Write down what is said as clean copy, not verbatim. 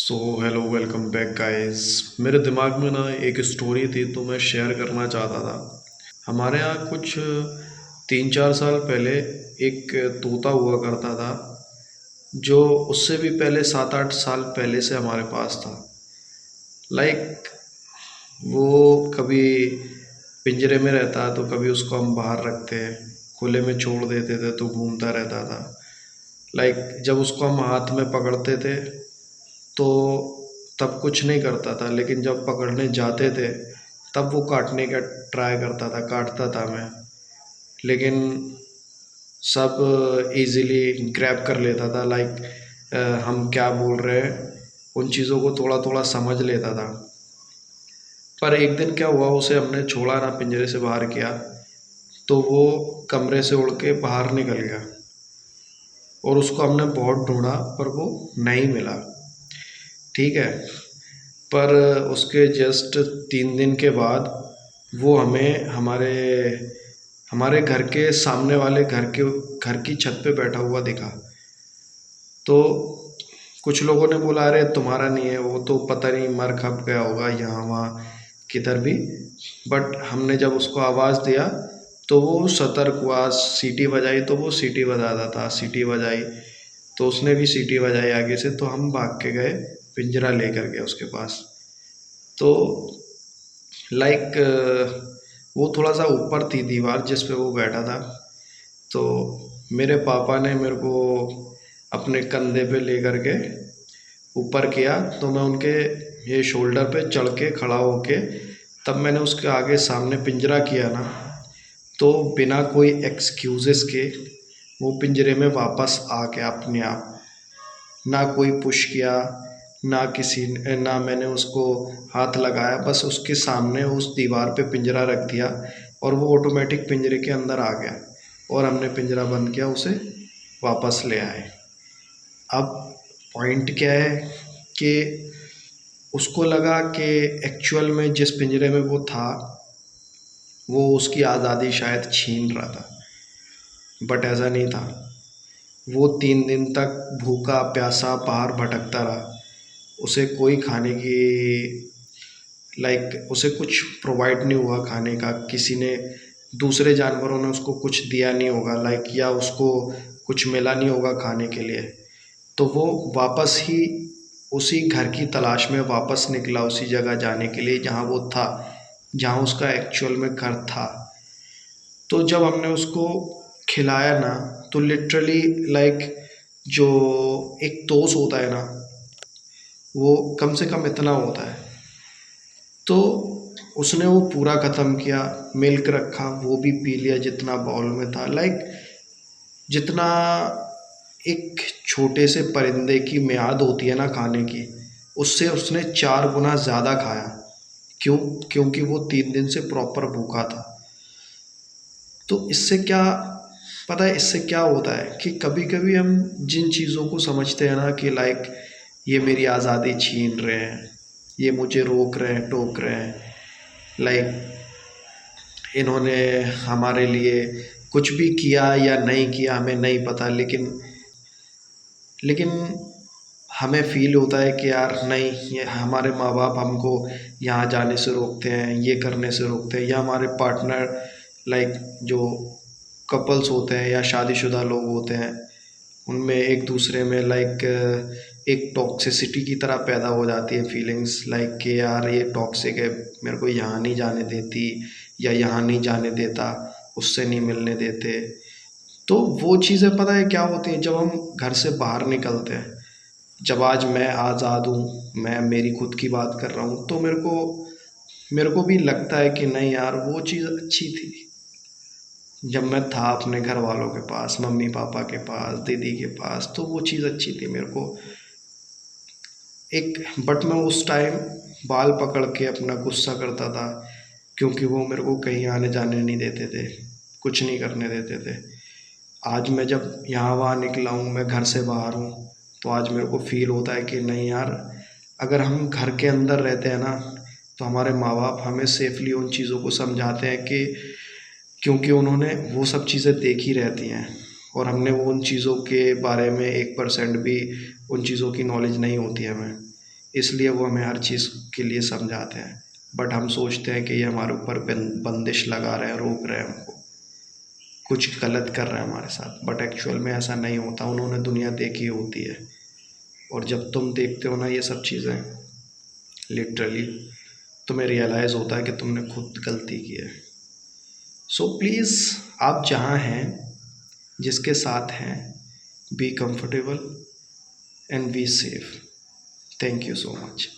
So hello welcome back guys. मेरे दिमाग में ना एक स्टोरी थी तो मैं शेयर करना चाहता था। हमारे यहाँ कुछ 3-4 साल पहले एक तोता हुआ करता था जो उससे भी पहले 7-8 साल पहले से हमारे पास था। लाइक वो कभी पिंजरे में रहता तो कभी उसको हम बाहर रखते, खुले में छोड़ देते थे तो घूमता रहता था। लाइक जब उसको हम हाथ में पकड़ते थे तो तब कुछ नहीं करता था, लेकिन जब पकड़ने जाते थे तब वो काटने का ट्राई करता था, काटता था मैं। लेकिन सब इजीली ग्रैब कर लेता था। लाइक हम क्या बोल रहे हैं उन चीज़ों को थोड़ा थोड़ा समझ लेता था। पर एक दिन क्या हुआ, उसे हमने छोड़ा ना, पिंजरे से बाहर किया तो वो कमरे से उड़ के बाहर निकल गया और उसको हमने बहुत ढूंढा पर वो नहीं मिला। ठीक है। पर उसके जस्ट 3 दिन के बाद वो हमें हमारे हमारे घर के सामने वाले घर की छत पे बैठा हुआ दिखा। तो कुछ लोगों ने बोला अरे तुम्हारा नहीं है, वो तो पता नहीं मर खप गया होगा यहाँ वहाँ किधर भी। बट हमने जब उसको आवाज़ दिया तो वो सतर्क हुआ, सीटी बजाई तो वो सीटी बजाता था, सीटी बजाई तो उसने भी सीटी बजाई आगे से, तो हम भाग के गए, पिंजरा लेकर गए उसके पास। तो लाइक वो थोड़ा सा ऊपर थी दीवार जिस पे वो बैठा था। तो मेरे पापा ने मेरे को अपने कंधे पे लेकर के ऊपर किया तो मैं उनके ये शोल्डर पे चढ़ के खड़ा होके तब मैंने उसके आगे सामने पिंजरा किया ना, तो बिना कोई एक्सक्यूजेस के वो पिंजरे में वापस आ गया अपने आप। ना कोई पुश किया, ना किसी ना मैंने उसको हाथ लगाया, बस उसके सामने उस दीवार पे पिंजरा रख दिया और वो ऑटोमेटिक पिंजरे के अंदर आ गया और हमने पिंजरा बंद किया, उसे वापस ले आए। अब पॉइंट क्या है कि उसको लगा कि एक्चुअल में जिस पिंजरे में वो था वो उसकी आज़ादी शायद छीन रहा था, बट ऐसा नहीं था। वो 3 दिन तक भूखा प्यासा बाहर भटकता रहा। उसे कोई खाने की उसे कुछ प्रोवाइड नहीं हुआ खाने का, किसी ने दूसरे जानवरों ने उसको कुछ दिया नहीं होगा, या उसको कुछ मिला नहीं होगा खाने के लिए। तो वो वापस ही उसी घर की तलाश में वापस निकला, उसी जगह जाने के लिए जहाँ वो था, जहाँ उसका एक्चुअल में घर था। तो जब हमने उसको खिलाया ना, तो लिटरली जो एक टोस होता है ना, वो कम से कम इतना होता है। तो उसने वो पूरा ख़त्म किया, मिल्क रखा वो भी पी लिया जितना बाउल में था। जितना एक छोटे से परिंदे की मियाद होती है ना खाने की, उससे उसने 4 गुना ज़्यादा खाया। क्यों? क्योंकि वो 3 दिन से प्रॉपर भूखा था। तो इससे क्या पता है, इससे क्या होता है कि कभी कभी हम जिन चीज़ों को समझते हैं ना कि ये मेरी आज़ादी छीन रहे हैं, ये मुझे रोक रहे हैं, टोक रहे हैं, लाइक इन्होंने हमारे लिए कुछ भी किया या नहीं किया हमें नहीं पता, लेकिन हमें फील होता है कि यार नहीं, ये हमारे माँ बाप हमको यहाँ जाने से रोकते हैं, ये करने से रोकते हैं, या हमारे पार्टनर जो कपल्स होते हैं या शादीशुदा लोग होते हैं, उनमें एक दूसरे में एक टॉक्सिसिटी की तरह पैदा हो जाती है फीलिंग्स, कि यार ये टॉक्सिक है, मेरे को यहाँ नहीं जाने देती या यहाँ नहीं जाने देता, उससे नहीं मिलने देते। तो वो चीज़ें पता है क्या होती हैं, जब हम घर से बाहर निकलते हैं, जब आज मैं आज़ाद हूँ, मैं मेरी खुद की बात कर रहा हूँ, तो मेरे को भी लगता है कि नहीं यार वो चीज़ अच्छी थी जब मैं था अपने घर वालों के पास, मम्मी पापा के पास, दीदी के पास, तो वो चीज़ अच्छी थी मेरे को। एक बट मैं उस टाइम बाल पकड़ के अपना गुस्सा करता था क्योंकि वो मेरे को कहीं आने जाने नहीं देते थे, कुछ नहीं करने देते थे। आज मैं जब यहाँ वहाँ निकला हूँ, मैं घर से बाहर हूँ, तो आज मेरे को फील होता है कि नहीं यार, अगर हम घर के अंदर रहते हैं ना, तो हमारे माँ बाप हमें सेफली उन चीज़ों को समझाते हैं कि क्योंकि उन्होंने वो सब चीज़ें देखी रहती हैं और हमने वो उन चीज़ों के बारे में 1% भी उन चीज़ों की नॉलेज नहीं होती है हमें। इसलिए वो हमें हर चीज़ के लिए समझाते हैं। बट हम सोचते हैं कि ये हमारे ऊपर बंदिश लगा रहे हैं, रोक रहे हैं हमको, कुछ गलत कर रहे हैं हमारे साथ। बट एक्चुअल में ऐसा नहीं होता, उन्होंने दुनिया देखी होती है। और जब तुम देखते हो ना ये सब चीज़ें, लिटरली तुम्हें रियलाइज़ होता है कि तुमने खुद गलती की है। सो प्लीज़, आप जहाँ हैं, जिसके साथ हैं, be comfortable and be safe. Thank you so much.